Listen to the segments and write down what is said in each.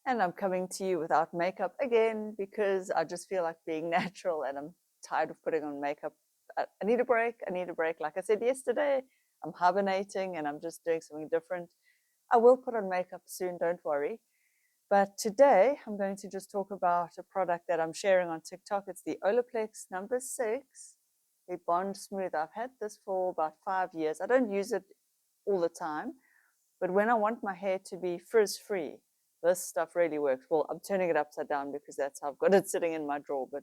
And I'm coming to you without makeup again because I just feel like being natural and I'm tired of putting on makeup. I need a break. I need a break. Like I said yesterday, I'm hibernating and I'm just doing something different. I will put on makeup soon, don't worry. But today I'm going to just talk about a product that I'm sharing on TikTok. It's the Olaplex number 6, the Bond Smooth. I've had this for about 5 years. I don't use it all the time, but when I want my hair to be frizz-free, this stuff really works. Well, I'm turning it upside down because that's how I've got it sitting in my drawer, but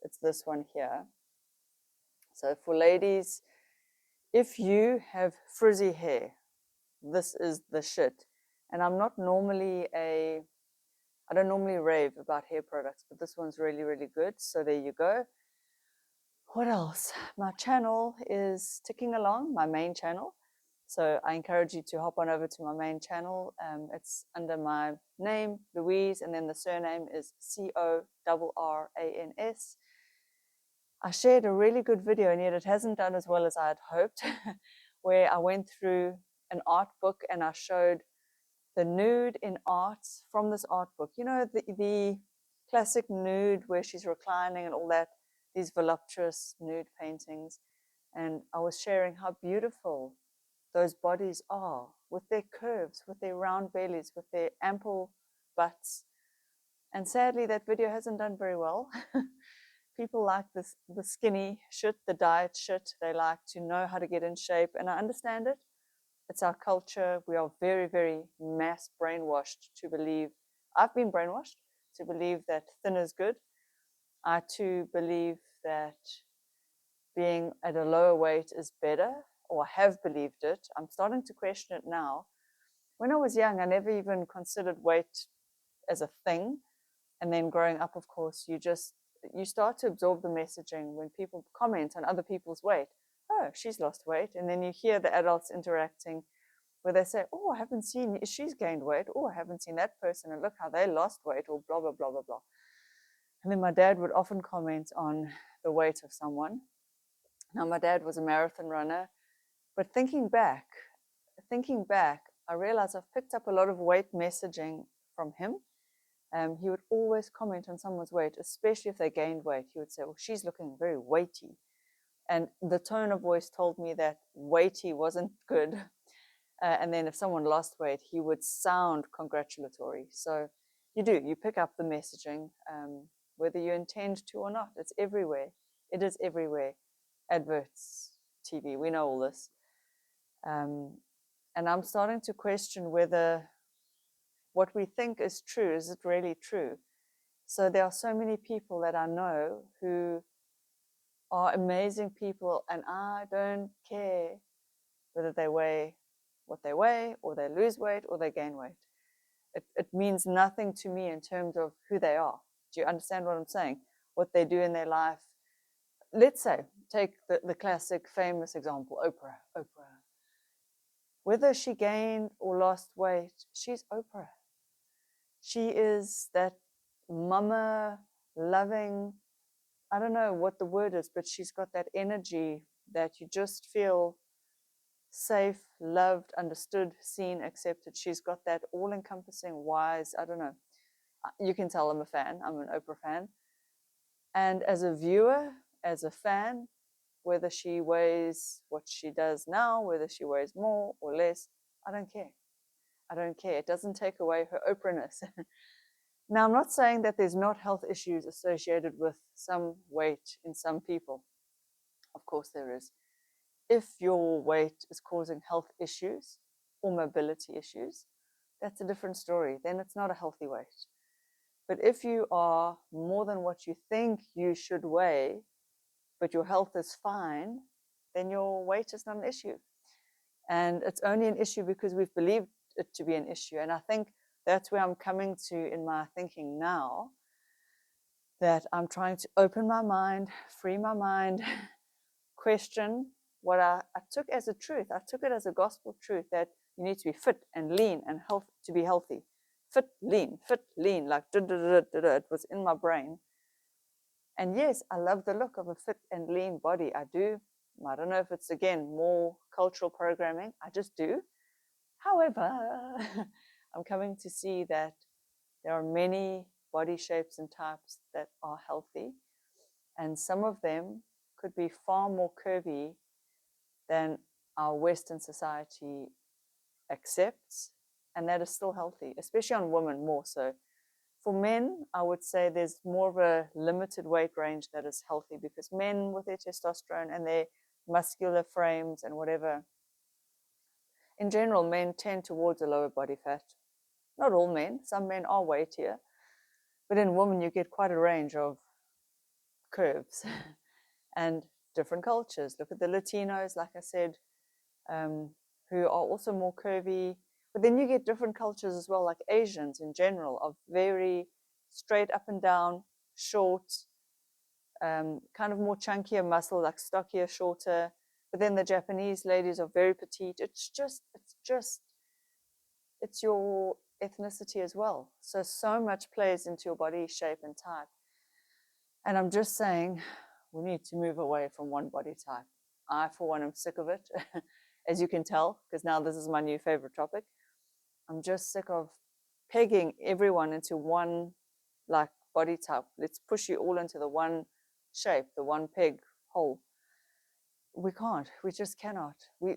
it's this one here. So for ladies, if you have frizzy hair, this is the shit. And I don't normally rave about hair products, but this one's really, really good. So there you go. What else? My channel is ticking along, my main channel. So I encourage you to hop on over to my main channel. It's under my name, Louise, and then the surname is Corrans. I shared a really good video, and yet it hasn't done as well as I had hoped, where I went through an art book and I showed the nude in art from this art book. You know, the classic nude where she's reclining and all that, these voluptuous nude paintings. And I was sharing how beautiful those bodies are with their curves, with their round bellies, with their ample butts. And sadly, that video hasn't done very well. People like this, the skinny shit, the diet shit. They like to know how to get in shape. And I understand it. It's our culture. We are very, very mass brainwashed to believe. I've been brainwashed to believe that thin is good. I too believe that being at a lower weight is better, or have believed it. I'm starting to question it now. When I was young, I never even considered weight as a thing. And then growing up, of course, you start to absorb the messaging when people comment on other people's weight. Oh, she's lost weight. And then you hear the adults interacting where they say, oh, I haven't seen, she's gained weight. Oh, I haven't seen that person. And look how they lost weight, or blah, blah, blah, blah, blah. And then my dad would often comment on the weight of someone. Now, my dad was a marathon runner, but thinking back, I realized I've picked up a lot of weight messaging from him. He would always comment on someone's weight, especially if they gained weight. He would say, well, she's looking very weighty. And the tone of voice told me that weighty wasn't good. And then if someone lost weight, he would sound congratulatory. So you pick up the messaging, whether you intend to or not. It's everywhere. It is everywhere. Adverts, TV, we know all this. And I'm starting to question whether what we think is true, is it really true? So there are so many people that I know who are amazing people, and I don't care whether they weigh what they weigh, or they lose weight, or they gain weight. It means nothing to me in terms of who they are. Do you understand what I'm saying? What they do in their life. Let's say, take the classic famous example, Oprah. Whether she gained or lost weight, she's Oprah. She is that mama loving, I don't know what the word is, but she's got that energy that you just feel safe, loved, understood, seen, accepted. She's got that all-encompassing, wise, I don't know. You can tell I'm a fan. I'm an Oprah fan. And as a viewer, as a fan, whether she weighs what she does now, whether she weighs more or less, I don't care. I don't care. It doesn't take away her Oprahness. Now, I'm not saying that there's not health issues associated with some weight in some people. Of course there is. If your weight is causing health issues or mobility issues, that's a different story. Then it's not a healthy weight. But if you are more than what you think you should weigh, but your health is fine, then your weight is not an issue. And it's only an issue because we've believed it to be an issue. And I think that's where I'm coming to in my thinking now, that I'm trying to open my mind, free my mind, question what I took as a truth. I took it as a gospel truth that you need to be fit and lean and health to be healthy. Fit, lean, like it was in my brain. And yes, I love the look of a fit and lean body. I do. I don't know if it's, again, more cultural programming. I just do. However, I'm coming to see that There are many body shapes and types that are healthy, and some of them could be far more curvy than our Western society accepts, and that is still healthy, especially on women more so. For men, I would say there's more of a limited weight range that is healthy, because men with their testosterone and their muscular frames and whatever, in general, men tend towards a lower body fat. Not all men, some men are weightier, but in women you get quite a range of curves and different cultures. Look at the Latinos, like I said, who are also more curvy. But then you get different cultures as well, like Asians in general, are very straight up and down, short, kind of more chunkier muscle, like stockier, shorter. But then the Japanese ladies are very petite. It's your ethnicity as well. So much plays into your body shape and type. And I'm just saying, we need to move away from one body type. I, for one, am sick of it, as you can tell, because now this is my new favorite topic. I'm just sick of pegging everyone into one like body type. Let's push you all into the one shape, the one peg hole. We can't. We just cannot. We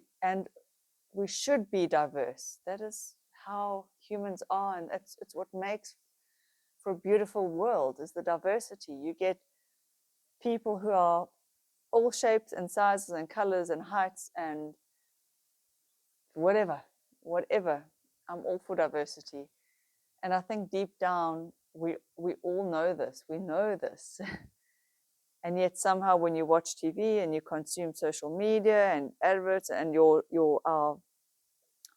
should be diverse. That is how humans are, and it's what makes for a beautiful world, is the diversity. You get people who are all shapes and sizes and colors and heights and whatever. I'm all for diversity. And I think deep down, we all know this. We know this. And yet somehow when you watch TV and you consume social media and adverts, and our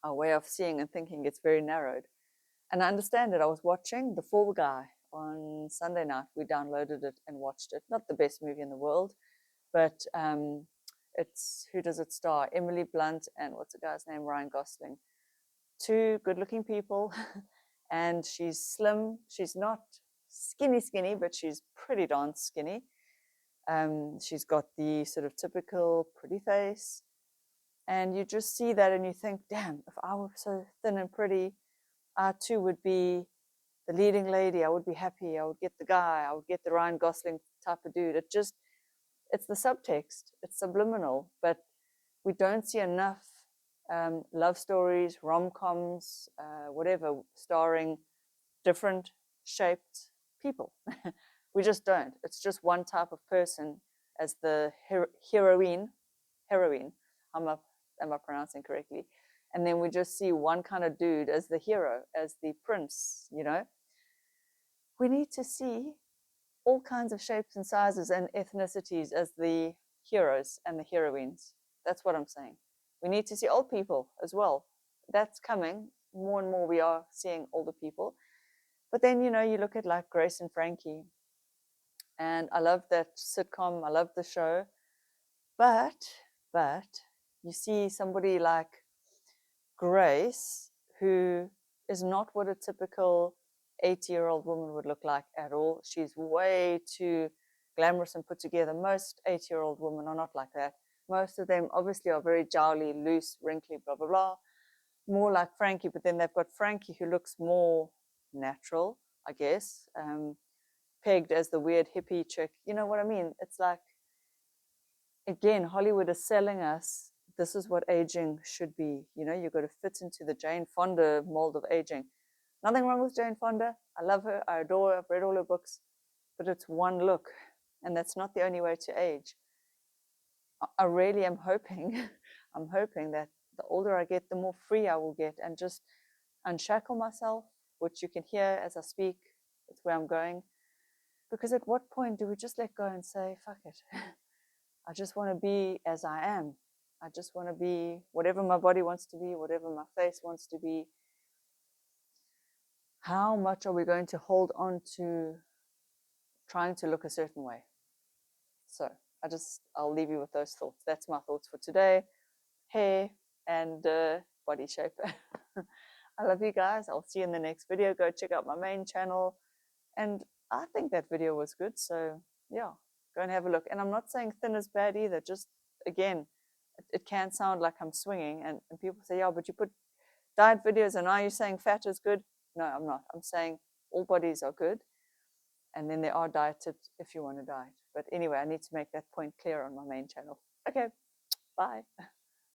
way of seeing and thinking gets very narrowed. And I understand it. I was watching The Fall Guy on Sunday night. We downloaded it and watched it. Not the best movie in the world, but it's, who does it star? Emily Blunt and what's the guy's name? Ryan Gosling. Two good-looking people, and she's slim. She's not skinny, but she's pretty darn skinny. She's got the sort of typical pretty face, and you just see that and you think, damn, if I were so thin and pretty, I too would be the leading lady. I would be happy. I would get the guy. I would get the Ryan Gosling type of dude. It's the subtext. It's subliminal, but we don't see enough love stories, rom-coms, whatever, starring different shaped people. We just don't. It's just one type of person as the heroine. Am I pronouncing correctly? And then we just see one kind of dude as the hero, as the prince, you know? We need to see all kinds of shapes and sizes and ethnicities as the heroes and the heroines. That's what I'm saying. We need to see old people as well. That's coming. More and more we are seeing older people. But then, you know, you look at like Grace and Frankie, and I love that sitcom. I love the show. But you see somebody like Grace, who is not what a typical 80-year-old woman would look like at all. She's way too glamorous and put together. Most 80-year-old women are not like that. Most of them obviously are very jowly, loose, wrinkly, blah, blah, blah. More like Frankie, but then they've got Frankie who looks more natural, I guess, pegged as the weird hippie chick. You know what I mean? It's like, again, Hollywood is selling us, this is what aging should be. You know, you've got to fit into the Jane Fonda mold of aging. Nothing wrong with Jane Fonda. I love her. I adore her. I've read all her books. But it's one look, and that's not the only way to age. I really am hoping, I'm hoping that the older I get, the more free I will get, and just unshackle myself, which you can hear as I speak. That's where I'm going. Because at what point do we just let go and say, fuck it. I just want to be as I am. I just want to be whatever my body wants to be, whatever my face wants to be. How much are we going to hold on to trying to look a certain way? So I'll leave you with those thoughts. That's my thoughts for today. Hair and body shape. I love you guys. I'll see you in the next video. Go check out my main channel. And I think that video was good. So yeah, go and have a look. And I'm not saying thin is bad either. Just, again, it can sound like I'm swinging. And people say, yeah, but you put diet videos and are you saying fat is good? No, I'm not. I'm saying all bodies are good. And then there are diet tips if you want to diet. But anyway, I need to make that point clear on my main channel. Okay, bye.